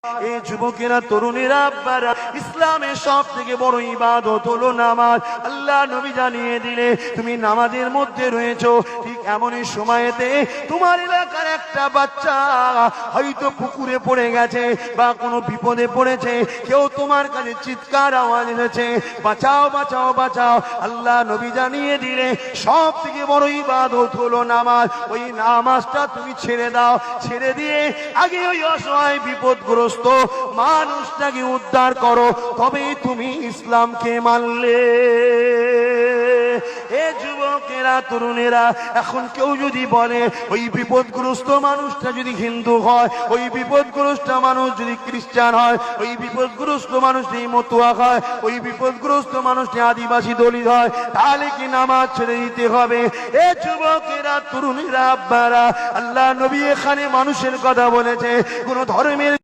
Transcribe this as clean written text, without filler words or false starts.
এই যুবকেরা তরুণেরা আব্বারা ইসলামের সব থেকে বড় ইবাদত হলো নামাজ। আল্লাহ নবী জানিয়ে দিলে তুমি নামাজের মধ্যে রয়েছো, ঠিক এমনই সময়েতে তোমার এলাকার একটা বাচ্চা হয়তো পুকুরে পড়ে গেছে বা কোনো বিপদে পড়েছে, কেউ তোমার কাছে চিৎকার আওয়াজ এসেছে, বাঁচাও বাঁচাও বাঁচাও। আল্লাহ নবী জানিয়ে দিলে সব থেকে বড় ইবাদত হলো নামাজ। ওই নামাজটা তুমি ছেড়ে দাও, ছেড়ে দিয়ে আগে ওই অসহায় বিপদগ্রস্ত মানুষটাকে উদ্ধার করো, তবেই তুমি ইসলামকে মানলে। এ যুবকেরা তরুণেরা, এখন কেউ যদি বলে ওই বিপদগ্রস্ত মানুষটা যদি হিন্দু হয়, ওই বিপদগ্রস্ত মানুষ যদি খ্রিস্টান হয়, ওই বিপদগ্রস্ত মানুষটি মতুয়া হয়, ওই বিপদগ্রস্ত মানুষটি আদিবাসী দলিত হয়, তাহলে কি নামাজ ছেড়ে দিতে হবে? এ যুবকেরা তরুণেরা আব্বারা, আল্লাহ নবী এখানে মানুষের কথা বলেছে, কোন ধর্মের